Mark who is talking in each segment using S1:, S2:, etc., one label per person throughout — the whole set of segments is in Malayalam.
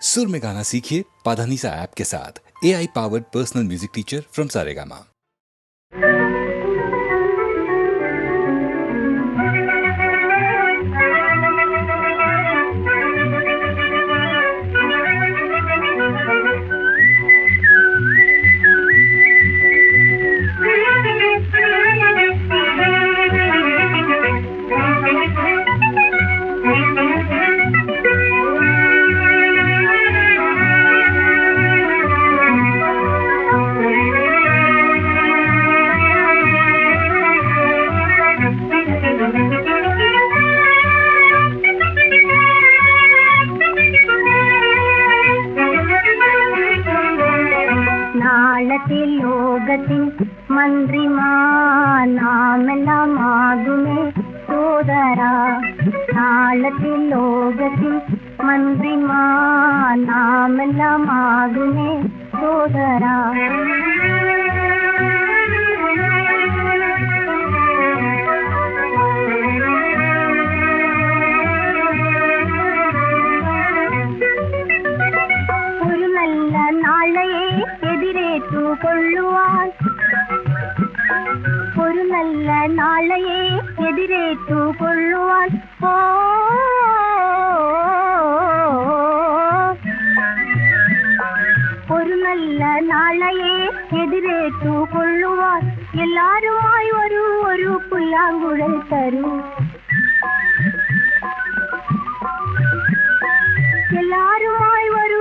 S1: सुर में गाना सीखिए पाधानीसा ऐप के साथ। AI powered personal music teacher from Saregama.
S2: ലോകത്തിൽ മന്ത്രിമാനാമെല്ലാമാകുമേ സോദരാ. നാളത്തിൽ ലോകത്തിൽ മന്ത്രിമാനാമെല്ലാമാകുമേ സോദരാ. ഒരു നല്ല നാളെയെ എതിരേറ്റുകൊള്ളുവാൻ, ഒരു നല്ല നാളെയെ എതിരേറ്റുകൊള്ളുവാൻ ഒരു നല്ല നാളെയെ എതിരേറ്റുകൊള്ളുവാൻ എല്ലാരുമായി ഒരു പുല്ലാങ്കുഴൽ തരൂ. എല്ലാരുമായി ഒരു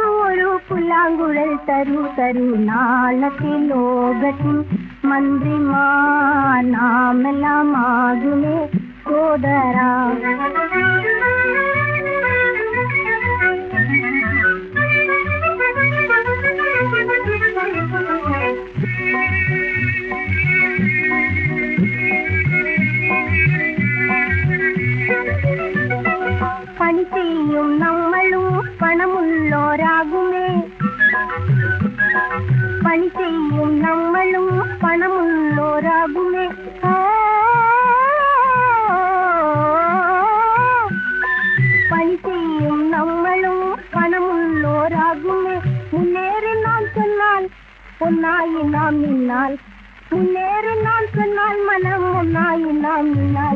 S2: പുല്ലാങ്കുഴൽ തരൂ തരൂ. നാളത്തെ ലോകത്തിൽ മന്ത്രിമാനാമെല്ലാമാകുമേ സോദരാ. പണി ചെയ്യും നമ്മളും പണമുള്ളോരാകുമേ, പണി ചെയ്യും നമ്മളും പണമുള്ളോരാകുമേ. പണി ചെയ്യും നമ്മളും പണമുള്ളോരാകുമേ. മുന്നേറി നാം ചെന്നാൽ ഒന്നായി നാം നിന്നാൽ, മുന്നേറി നാം ചെന്നാൽ മനം ഒന്നായി നാം നിന്നാൽ.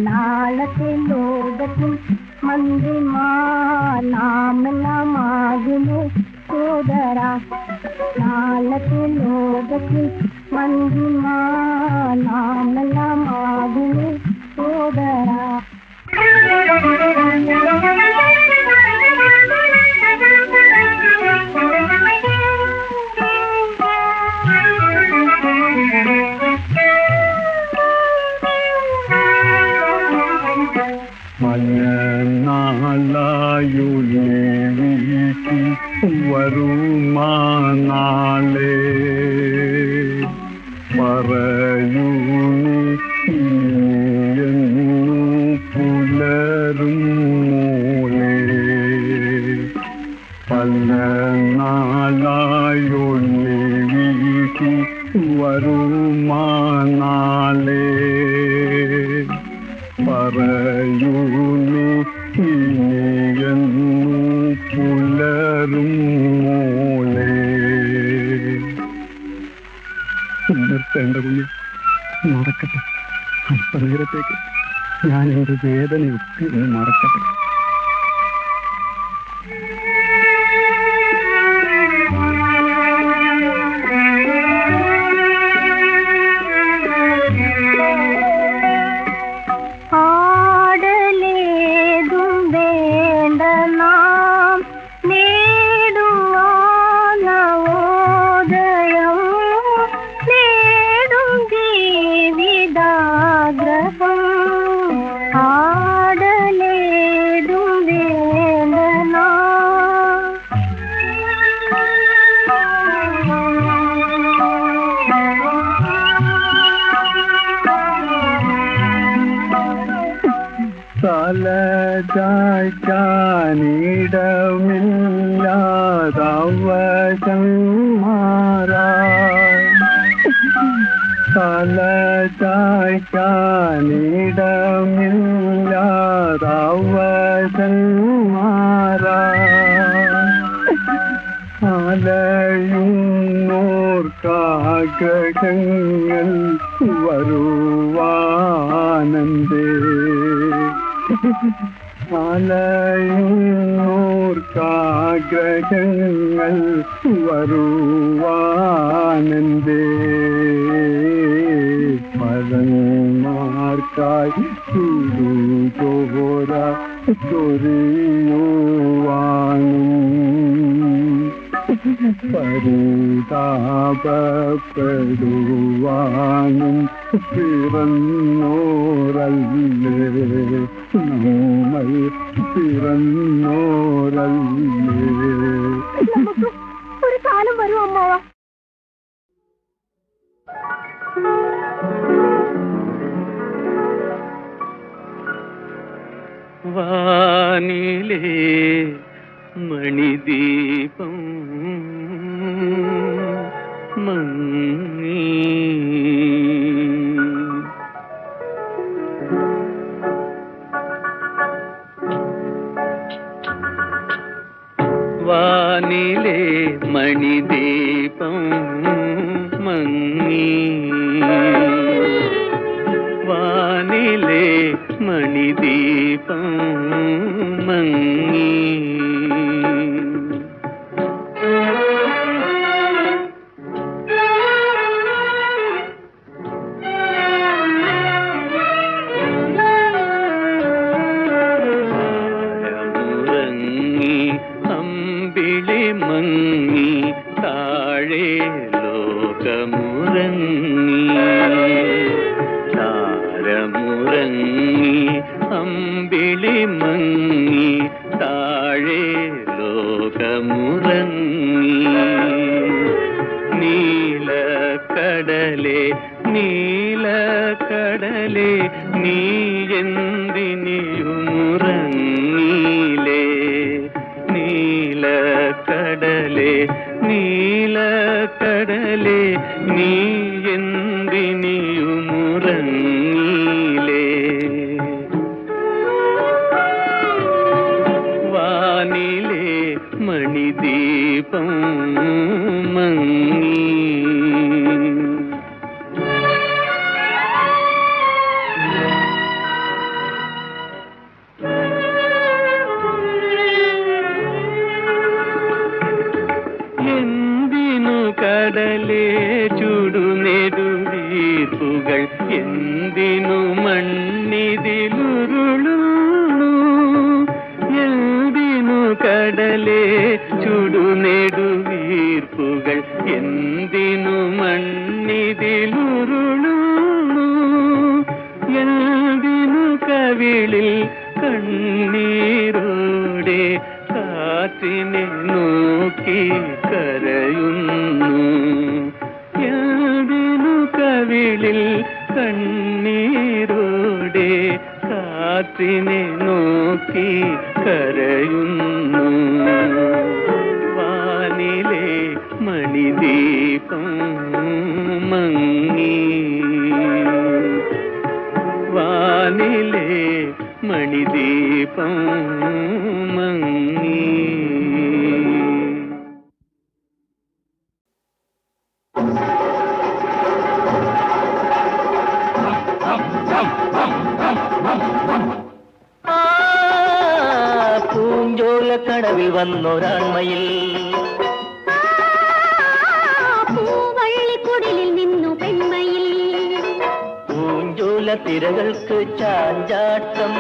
S2: നാളത്തെ ലോകത്തിൽ മന്ത്രിമാനാമെല്ലാമാകുമേ സോദരാ. നാളത്തെ ലോകത്തിൽ മന്ത്രിമാനാമെല്ലാമാകുമേ സോദരാ.
S3: മലനാളായുലീക്കി വരുമാനാളെ പറയൂന്നു പുലരും മൂലേ. പല നാളായുലീക്കി വരുമാനാളെ പറയൂന്നു പുലരും മൂലേ. നിർത്തേണ്ട കുഞ്ഞ് മറക്കട്ടെ, അല്പനേരത്തേക്ക് ഞാൻ എൻ്റെ വേദനയൊക്കെ മറക്കട്ടെ. തല ചായ്ക്കാനിടമില്ലാതവശന്മാരാ. അലയുന്നോർക്കാഗ്രഹങ്ങൾ വരുവാനന്ദേ അലയുന്നോർക്കാഗ്രഹങ്ങൾ വരുവാനന്ദേ പരന്മാർക്കായി ചുടുചോര ചൊരിയുവാനും പരിതാപപ്പെടുവാനും പിറന്നോരല്ലേ നമ്മൾ പിറന്നോരല്ലേ.
S2: നമുക്ക് ഒരു കാലം വരും അമ്മാവ.
S3: വാനിലേ മണിദീപം മങ്ങി വാനിലേ മണിദീപം മങ്ങി വാനിലേ മണിദീപം മങ്ങി മുറങ്ങി അമ്പിളി മങ്ങി താഴെ ലോകമുറങ്ങി താരമുറങ്ങി അമ്പിളി മങ്ങി താഴെ ലോകമുറങ്ങി നീലക്കടലേ നീലക്കടലേ നീ എന്തിനിയുമുറങ്ങീലേ നീലക്കടലേ നീലക്കടലേ നീ എന്തിനിയുമുറങ്ങീലേ വാനിലേ മണിദീപം മങ്ങി എന്തിനു കടലേ ചുടുനെടുവീർപ്പുകൾ എന്തിനു മണ്ണിതിലുരുളുന്നു എന്തിനു കടലേ ചുടുനെടുവീർപ്പുകൾ എന്തിനു മണ്ണിതിലുരുളുന്നു എന്തിനു കവിളിൽ കണ്ണീരോടെ കാറ്റിനെ നോക്കി കരയുന്നു എന്തിനു കവിളിൽ കണ്ണീരോടെ കാറ്റിനെ നോക്കി കരയുന്നു വാനിലേ മണിദീപം മങ്ങി വാനിലേ മണിദീപം മങ്ങി പൂഞ്ചോലക്കടവിൽ വന്നൊരാൺമയിൽ
S2: പൂവള്ളിക്കുടലിൽ നിന്നു പെൺമയിൽ
S3: പൂഞ്ചോല തിരകൾക്ക് ചാഞ്ചാട്ടം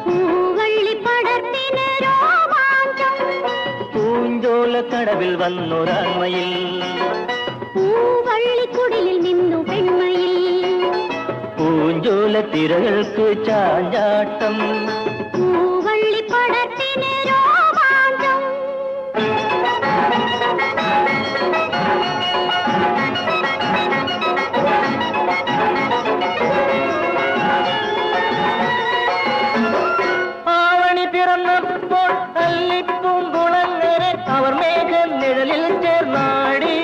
S2: പൂവള്ളി പടർത്തിന് രോമാഞ്ചം
S3: പൂഞ്ചോലക്കടവിൽ വന്നൊരാൺമയിൽ
S2: പൂവള്ളിക്കുടലിൽ നിന്നു പെൺമയിൽ
S3: പൂഞ്ചോല തിരകൾക്ക് ചാഞ്ചാട്ടം
S2: പൂവള്ളി പടർത്തിന് രോമാഞ്ചം
S3: ആവണി പിറന്നപ്പോൾ അല്ലിപ്പൂങ്കുളങ്ങരെ അവർ മേഘം നിഴലിൽ ചേർന്നാടി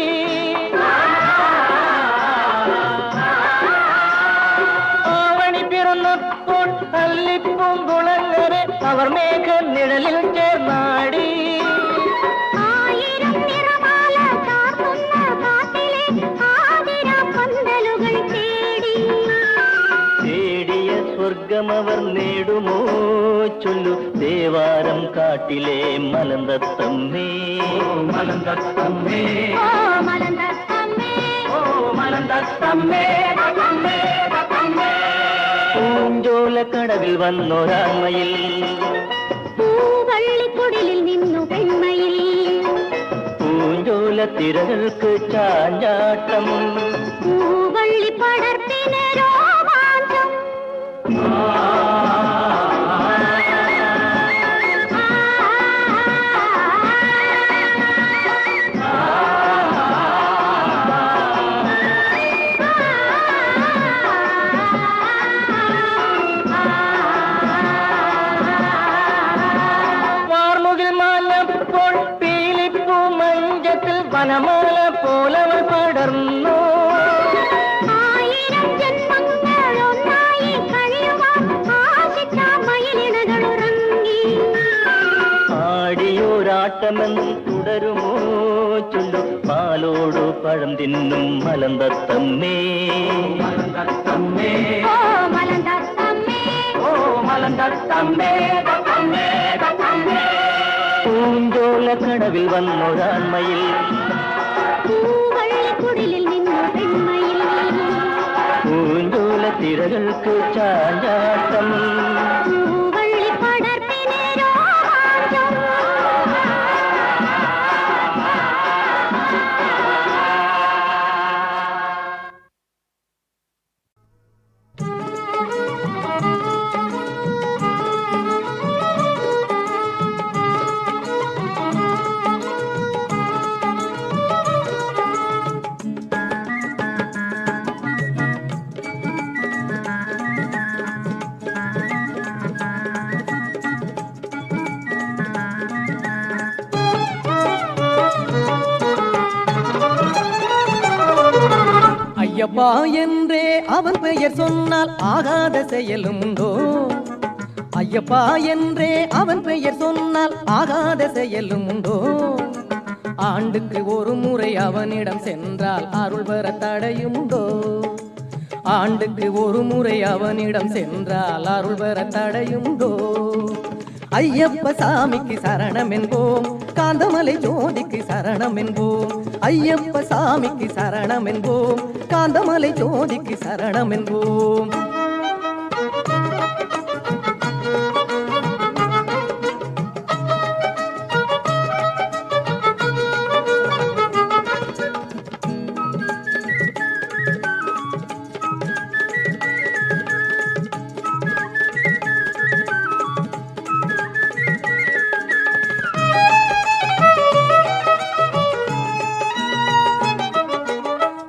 S3: ആവണി പിറന്നപ്പോൾ അല്ലിപ്പൂങ്കുളങ്ങരെ അവർ മേഘം നിഴലിൽ ചേർന്നാടി
S2: ആയിരം നിറ
S3: ചൊല്ലു ദേവാരം കാട്ടിലെ മലന്തത്തമ്മേ മലന്തത്തമ്മേ
S2: ഓ മലന്തത്തമ്മേ
S3: ഓ മലന്തത്തമ്മേ പൂഞ്ചോലക്കടവിൽ വന്നൊരാൺമയിൽ
S2: പൂവള്ളിക്കുടിലിൽ നിന്നു പെൺമയിൽ
S3: പൂഞ്ചോല തിരകൾക്ക് ചാഞ്ചാട്ടം
S2: പൂവള്ളി പടർത്തിന് രോമാഞ്ചം
S3: വാർമുകിൽ മാഞ്ഞപ്പോൾ പീലിപ്പൂ മഞ്ചത്തിൽ വനമാല പോലവൾ പടർന്നു
S2: ആയിരം ജന്മങ്ങൾ ഒന്നായി കഴിയുവാൻ ആശിച്ച മയിലിണകളുറങ്ങി
S3: ആടിയോരാട്ടമെന്നും തുടരുമോ ചൊല്ലു പാലോടു പഴം തിന്നും മലന്തത്തമ്മേ മലന്തത്തമ്മേ
S2: ഓ മലന്തത്തമ്മേ
S3: ഓ മലന്തത്തമ്മേ പൂഞ്ചോലക്കടവിൽ വന്നൊരാൺമയിൽ
S2: പൂവള്ളിക്കുടിലിൽ നിന്നു പെൺമയിൽ
S3: പൂഞ്ചോല തിരകൾക്ക് ചാഞ്ചാട്ടം
S2: പൂവള്ളി പടർത്തിന് രോമാഞ്ചം
S4: ஐயப்பா என்றே அவன் பெயர் சொன்னால் ஆகாத செயலும் உண்டோ ஐயப்பா என்றே அவன் பெயர் சொன்னால் ஆகாத செயலும் உண்டோ ஆண்டுக்கு ஒரு முறை அவனிடம் சென்றால் அருள் பெற தடையும் உண்டோ ஆண்டுக்கு ஒரு முறை அவனிடம் சென்றால் அருள் பெற தடையும் உண்டோ ஐயப்ப சாமிக்கு சரணம் என்போம் காந்தமலை ஜோதிக்கு சரணம் என்போம் ஐயப்ப சாமிக்கு சரணம் என்போம் காந்தமலை ஜோதிக்கு சரணம் என்போம்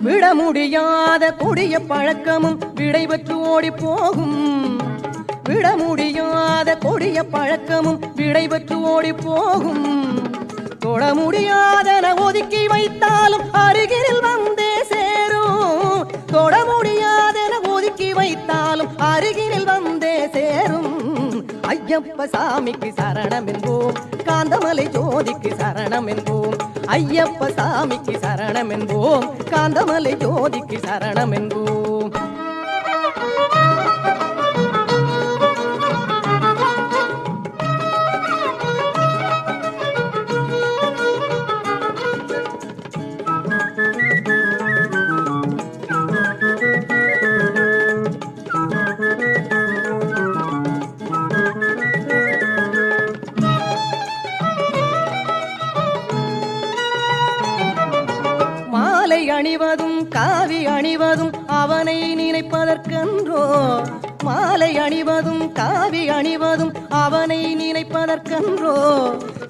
S4: விட முடியாத கொடிய பழக்கமும் விடை பெற்று ஓடி போகும் விட முடியாத கொடிய பழக்கமும் விடை பெற்று ஓடி போகும் தொட முடியாதன ஒதுக்கி வைத்தாலும் அருகில் வந்தே சேரும் தொட முடியாதன ஒதுக்கி வைத்தாலும் அருகில் வந்தே சேரும் ஐயப்ப சாமிக்கு சரணம் என்போம் காந்தமலை ஜோதிக்கு சரணம் என்போம் ஐயப்ப சாமிக்கு சரணம் என்போம் காந்தமலை ஜோதிக்கு சரணம் என்போம் மாலை அணிவதும் காவி அணிவதும் அவனை நினைப்பதற்கன்றோ மாலை அணிவதும் காவி அணிவதும் அவனை நினைப்பதற்கன்றோ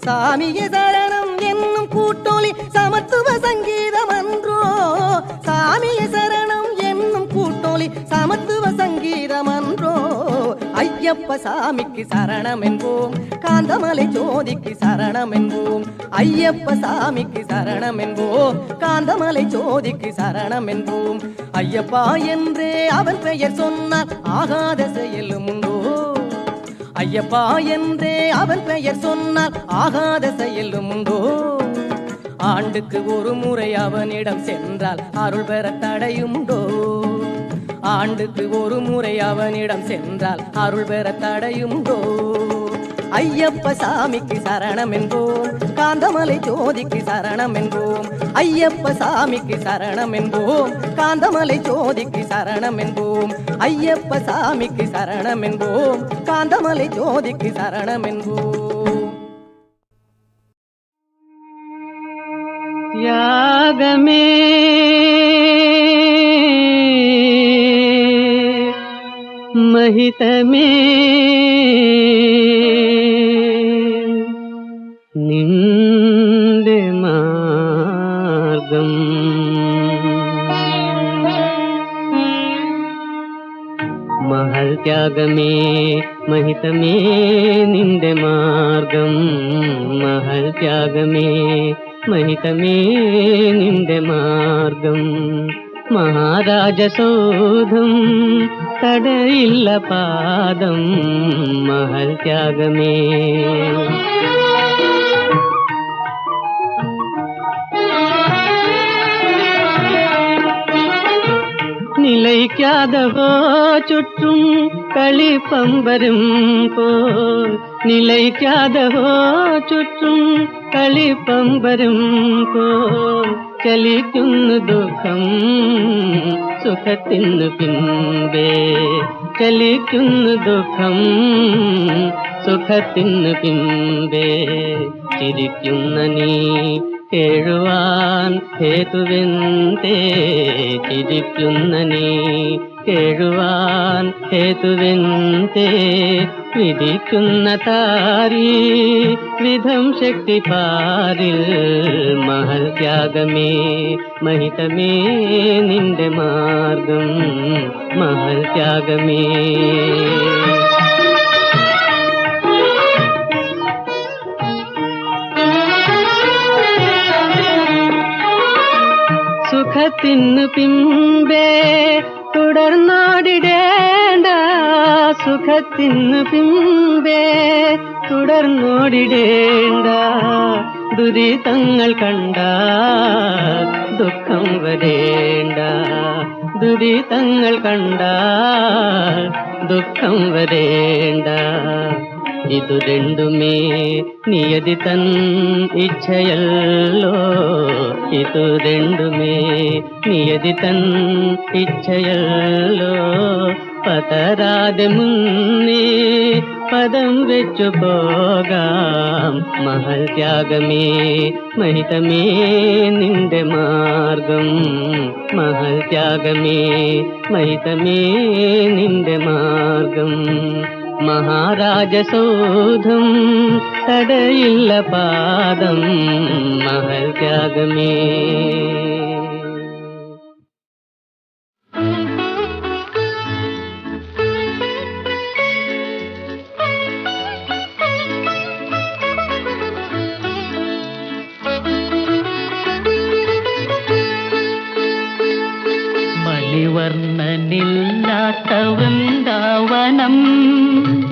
S4: சாமிய சரணம் என்னும் கூட்டொலி சமத்துவ சங்கீதம் அன்றோ சாமிய சரணம் என்னும் கூட்டொலி சமத்துவ சங்கீதம் அன்றோ ஐயப்ப சாமிக்கு சரணம் என்போம் காந்தமலை ஜோதிக்கு சரணம் என்போம் ஐயப்ப சாமிக்கு சரணம் என்போம் காந்தமலை ஜோதிக்கு சரணம் என்போம் ஐயப்பா என்றே அவன் பெயர் சொன்னால் ஆகாத செயலும் உண்டோ ஐயப்பா என்றே அவன் பெயர் சொன்னால் ஆகாத செயலும் உண்டோ ஆண்டுக்கு ஒரு முறை அவனிடம் சென்றால் அருள் பெற தடையுண்டோ ஆண்டுக்கு ஒரு முறை அவனிடம் சென்றால் அருள் பெற தடையுண்டோ ஐயப்ப சாமிக்கு சரணம் என்போம், காந்தமலை ஜோதிக்கு சரணம் என்போம். ஐயப்ப சாமிக்கு சரணம் என்போம், காந்தமலை ஜோதிக்கு சரணம் என்போம். ஐயப்ப சாமிக்கு சரணம் என்போம், காந்தமலை ஜோதிக்கு சரணம் என்போம்.
S5: யாகமே महितमे निंदे मार्गम महल त्यागमे महितमे निंदे मार्गम महल त्यागमे महितमे निंदे मार्गम महाराजसौधं तडयिल्ल पादं महल त्यागमे நிலைக்காதவோ சுற்றும் களிப்பம்பரும் போல் நிலைக்காதவோ சுற்றும் കളിപ്പമ്പരും പോൽ ചലിക്കുന്നു ദുഃഖം സുഖത്തിനു പിൻപേ ചലിക്കുന്നു ദുഃഖം സുഖത്തിനു പിൻപേ ചിരിക്കുന്ന നീ കേഴുവാൻ ഹേതുവെന്തേ ചിരിക്കുന്ന നീ കേഴുവാൻ ഹേതുവെന്തേ വിധിക്കുന്ന താരീ വിധം ശക്തി പാരിൽ മഹൽ ത്യാഗമേ महितमे നിന്റെ മാർഗം മഹൽ ത്യാഗമേ സുഖത്തിനു പിൻപേ തുടർന്നോടിടേണ്ട സുഖത്തിനു പിൻപേ തുടർന്നോടിടേണ്ട ദുരിതങ്ങൾ കണ്ട ദുഃഖം വരേണ്ട ദുരിതങ്ങൾ കണ്ട ദുഃഖം വരേണ്ട ഇതു രണ്ടുമേ നിയതി തൻ ഇച്ഛയല്ലോ ഇതു രണ്ടുമേ നിയതി തൻ ഇച്ഛയല്ലോ പതരാതെ മുന്നേ പദം വെച്ചു പോകാം മഹൽ ത്യാഗമേ महितमे നിന്റെ മാർഗം മഹൽ ത്യാഗമേ महितमे നിന്റെ മാർഗം മഹാരാജസൗധം തടയില്ല പാദം മഹൽ ത്യാഗമേ
S6: മണിവർണ്ണനില്ലാത്ത വൃന്ദാവനം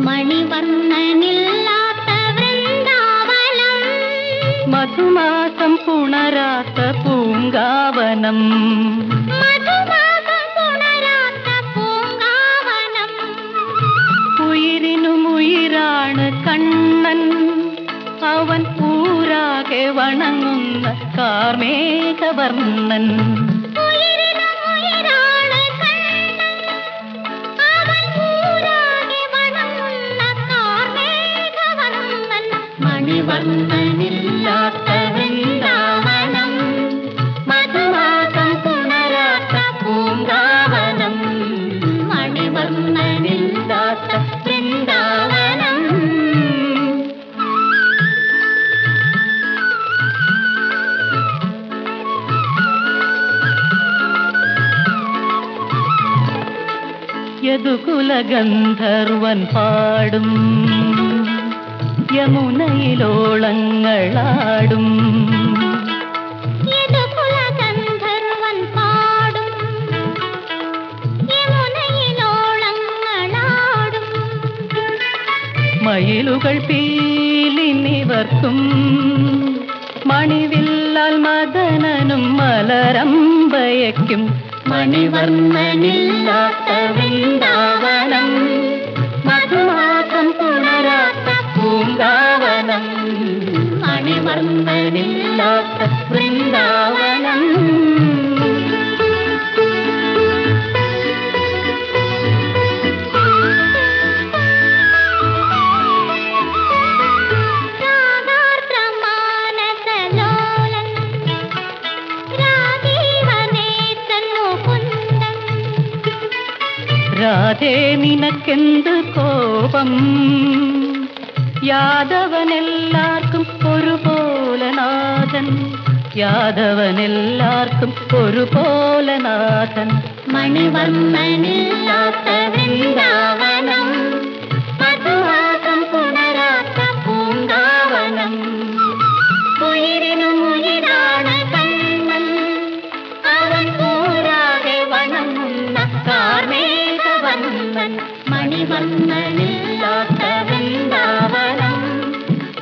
S2: മണിവർണ്ണനില്ലാത്ത വൃന്ദാവനം
S6: മധുമാസം പുണരാത്ത പൂങ്കാവനം
S2: മധുമാസം പുണരാത്ത പൂങ്കാവനം
S6: ഉയിരിനും ഉയിരാണ് കണ്ണൻ അവൻ ഊരാകെ വണങ്ങുന്ന കാർമേഘവർണ്ണൻ
S2: മണിവർണ്ണനില്ലാത്ത വൃന്ദാവനം മധുമാസം പുണരാത്ത പൂങ്കാവനം മണിവർണ്ണനില്ലാത്ത വൃന്ദാവനം
S6: യദുകുലഗന്ധർവൻ പാടും യമുനയിലോളങ്ങളാടും
S2: യദുകുലഗന്ധർവൻ പാടും യമുനയിലോളങ്ങളാടും
S6: മയിലുകൾ പീലിനിവർക്കും മണിവില്ലാൽ മദനനും മലരമ്പയയ്ക്കും
S2: മണിവർണ്ണനില്ലാത്ത വൃന്ദാവനം മധുമാസം പുണരാത്ത പൂങ്കാവനം മണിവർണ്ണനില്ലാത്ത വൃന്ദാവനം. രാഗാർദ്രമാനസലോലൻ രാഗീവനേത്രൻ മുകുന്ദൻ.
S6: രാധേ നിനക്കെന്ത് കോപം, യാദവനെല്ലാവർക്കും ഒരുപോലെ നാഥൻ, യാദവനെല്ലാവർക്കും ഒരുപോലെ നാഥൻ.
S2: മണിവർണ്ണനില്ലാത്ത വൃന്ദാവനം, മധുവാസം പുണരാത്ത പൂങ്കാവനം. ഉയിരിനും ഉയിരാണ് കണ്ണൻ, അവൻ കൂടാതെ വണങ്ങുന്ന കാർമേഘവന്നൻ. മണിവർണ്ണനില്ലാത്ത വൃന്ദാവനം,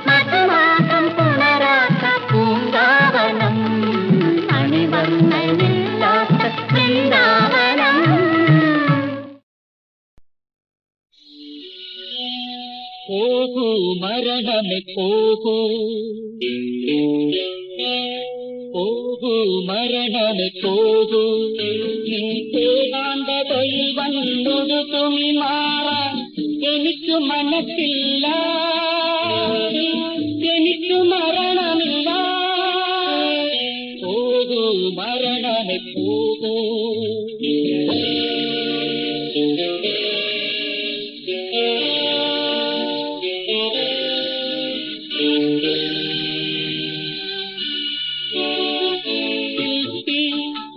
S2: മധുവാസം പുണരാത്ത പൂങ്കാവനം. മണിവർണ്ണനില്ലാത്ത വൃന്ദാവനം.
S5: പോകൂ മരണമേ പോകൂ, പോകൂ മരണമേ പോകൂ, ഏകാന്തതയിൽ വന്നൊരു തുണി മാറാൻ എനിക്കു മനസ്സില്ല, എനിക്കു മരണമില്ല. പോകൂ മരണമേ പോകൂ.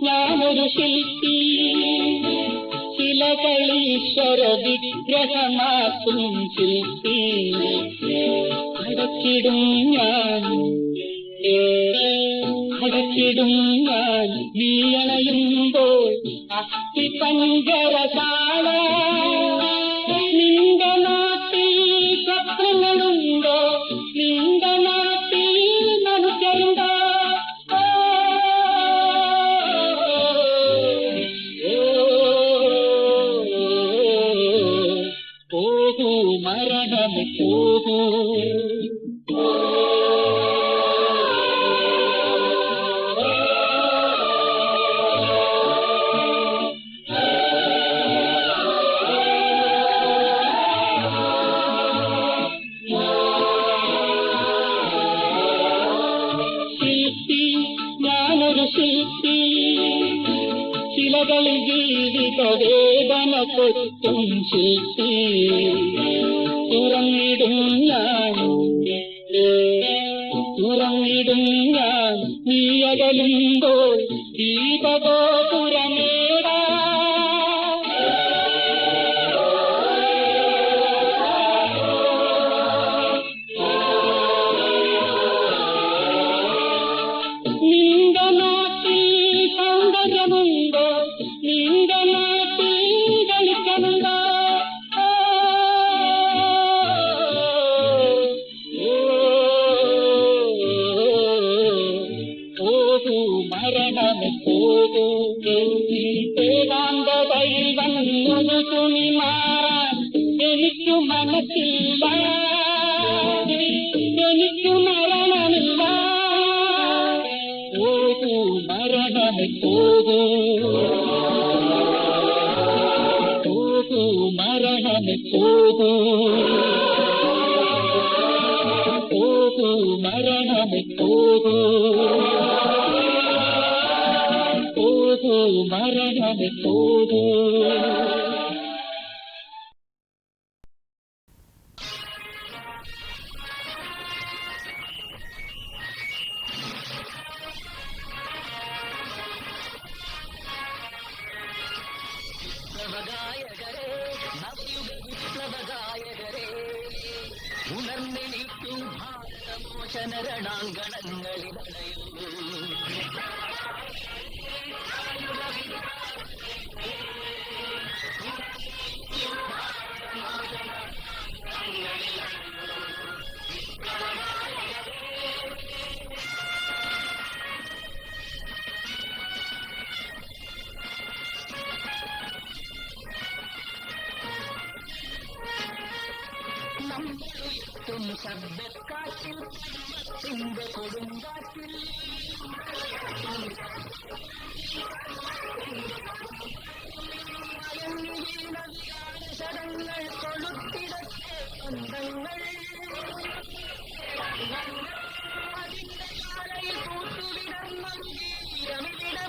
S5: ഞാനൊരു ശില്പി, ശിലകളീശ്വര വിഗ്രഹമാക്കും ശില്പി. അടച്ചിടും ഞാൻ, അടച്ചിടും ഞാൻ നീ അണയുമ്പോൾ അസ്ഥി പഞ്ചരശാല. നിന്റെ നാട്ടിൽ സ്വപ്നങ്ങളുണ്ടോ, നിന്റെ നാട്ടിൽ മനുഷ്യരുണ്ടോ? പോകൂ മരണമേ പോകൂ. ശില്പി ഞാനൊരു ശില്പി, ശിലകളിൽ ജീവിത വേദന കൊത്തും ശില്പി. തുറന്നിടും ഞാൻ, തുറന്നിടും ഞാൻ നീ അകലുമ്പോൾ ദീപഗോപുരമേടാ. നിന്റെ നാട്ടിൽ സൗന്ദര്യമുണ്ടോ, നിന്റെ നാട്ടിൽ വെളിച്ചമുണ്ടോ? പോകൂ മരണമേ പോകൂ. ഏകാന്തതയിൽ വന്നൊരു തുണി മാറാൻ എനിക്കു മനസ്സില്ല, എനിക്കു മരണമില്ല. പോകൂ മരണമേ പോകൂ. പോകൂ മരണമേ പോകൂ. പോകൂ മരണമേ പോകൂ. പോകൂ മരണമേ പോകൂ. ഉണർന്നെനിക്കു ഭാരതമോചന രണാങ്കണങ്ങളിലടയുന്നു. ശബ്ദക്കാറ്റിൽ പരുവത്തിന്റെ കൊടുങ്കാറ്റിൽ ശരങ്ങൾ കൊളുത്തിടത്തെ ബന്ധങ്ങൾ അതിന്റെ കാലയിൽ പൂത്തുവിടർന്നിട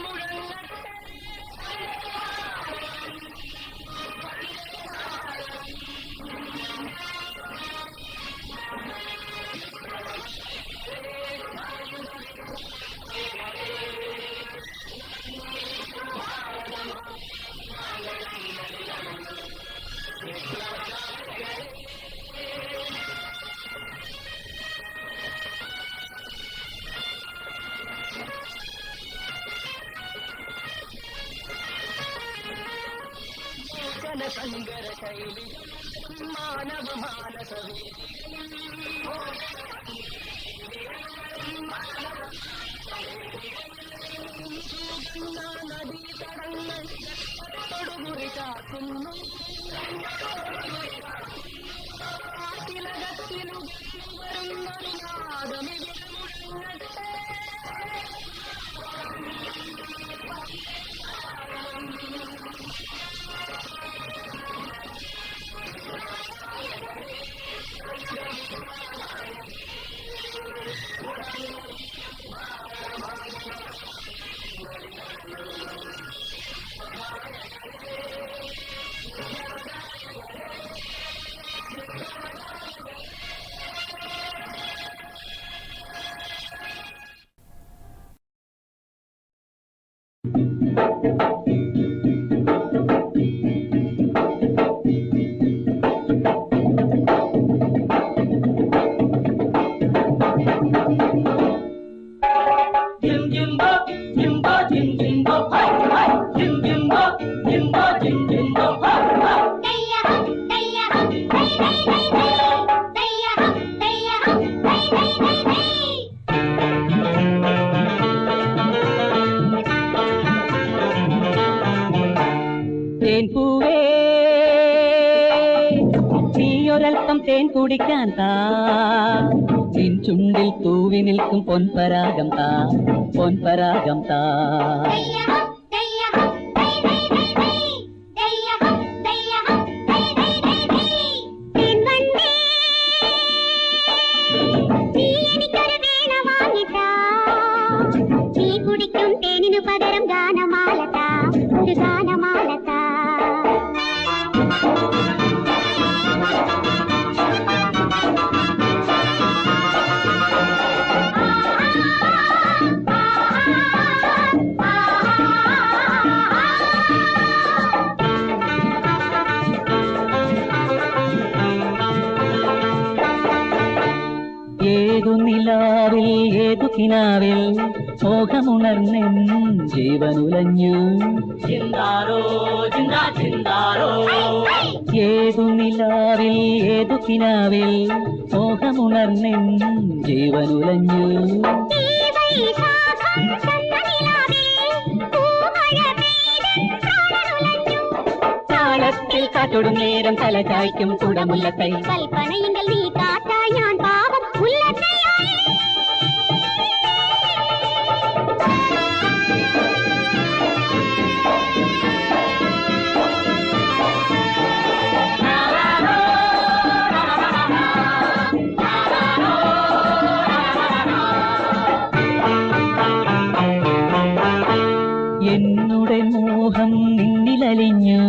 S5: മുഴങ്ങട്ടെ സങ്കര ശൈലി മാനവ മാനസ നദീ തടങ്ങൾ തൊടുമുറി കാക്കുന്നു കാട്ടിലകത്തിലും വരുന്നൊരു നാദമിവിടെ മുഴങ്ങട്ടെ
S6: നീയൊരൽപ്പം തേൻ കുടിക്കാൻ താ നിൻ ചുണ്ടിൽ തൂവി നിൽക്കും പൊൻപരാഗം താ പൊൻപരാഗം താ
S2: കുടിക്കും തേനിനു പകരം ഗാനമാലത ഒരു ഗാനമാലത
S6: ഏതു നിലാവിൽ ഏതു കിനാവിൽ മോഹമുണർന്നെൻ ജീവനുലഞ്ഞു ചിന്താരോ ചിന്താ ചിന്താരോ ഏതു നിലാവിൽ ഏതു കിനാവിൽ മോഹമുണർന്നെൻ ജീവനുലഞ്ഞു താളത്തിൽ കാറ്റൊടും നേരം തല ചായ്ക്കും കുടമുല്ലത്തൈ
S2: കൽപ്പനയെങ്കിൽ നീ കാറ്റാ ഞാൻ പാവം ഉല്ലത്തയായി
S6: എന്നുടെ മോഹം നിന്നിലലിഞ്ഞു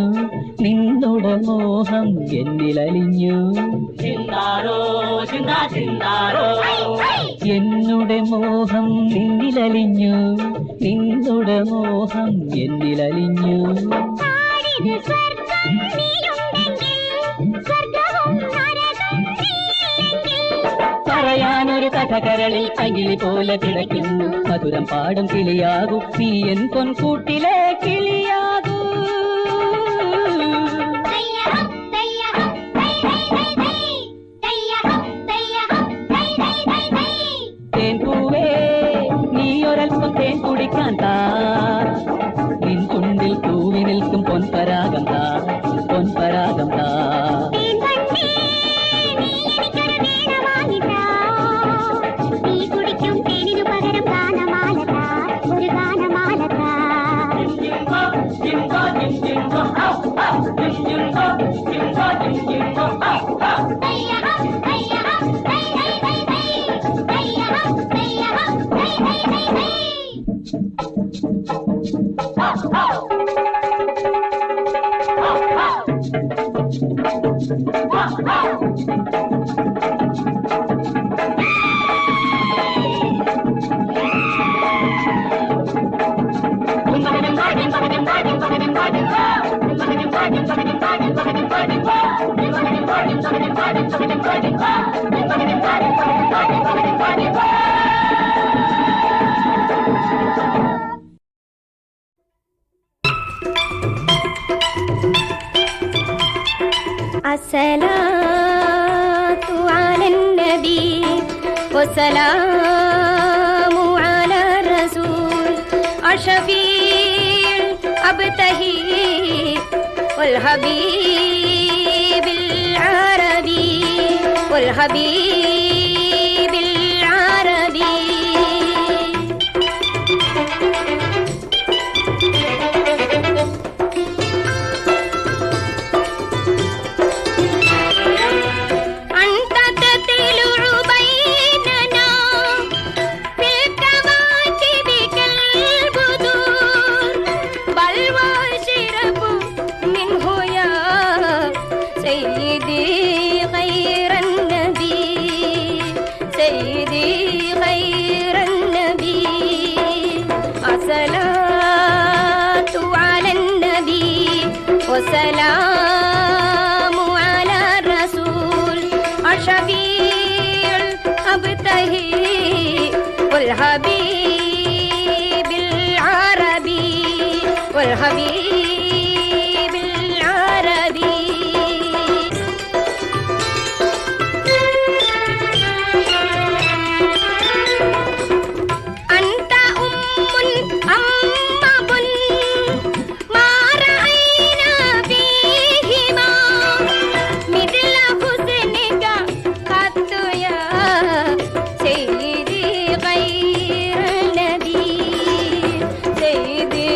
S6: നിന്നുടെ മോഹം എന്നിലലിഞ്ഞു ചിന്താരോ ചിന്താ ചിന്താരോ എന്നുടെ മോഹം നിന്നിലലിഞ്ഞു നിന്നുടെ മോഹം എന്നിലലിഞ്ഞു പറയാനൊരു കഥ കരളിൽ കകിളി പോലെ കിടക്കുന്നു മധുരം പാടും കിളിയാകൂ നീ എൻ പൊൻകൂട്ടിലെ കിളിയാകൂ തേൻ പൂവേ നീയൊരൽപ്പം തേൻ കുടിക്കാൻ താ നിൻ ചുണ്ടിൽ തൂവി നിൽക്കും പൊൻപരാഗം താ പൊൻപരാഗം താ
S2: الصلاة على النبي والسلام على الرسول الشفيع الأبتهي والحبيب العربي والحبيب العربي. والسلام على الرسول الشفيع الأبتهي والحبيب العربي والحبيب العربي. أنت أم أب ما رأينا فيهما مثل حسنك قط يا سيدي غير النبي سيدي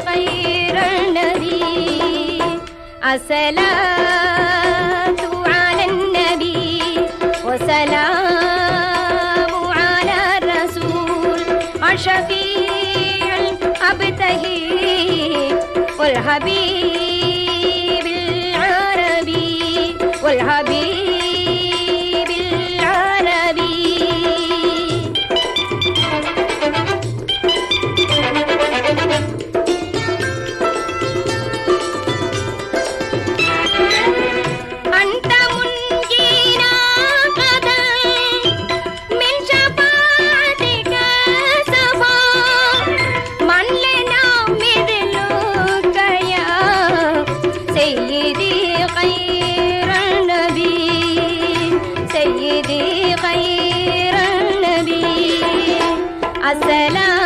S2: غير النبي. الصلاة على النبي والسلام على الرسول الشفيع الأبتهي والحبيب العربي والحبيب العربي. أنت منجينا غدا من شفاعتك سفا من لنا مثلك يا سيدي خير النبي سيدي خير النبي. السلام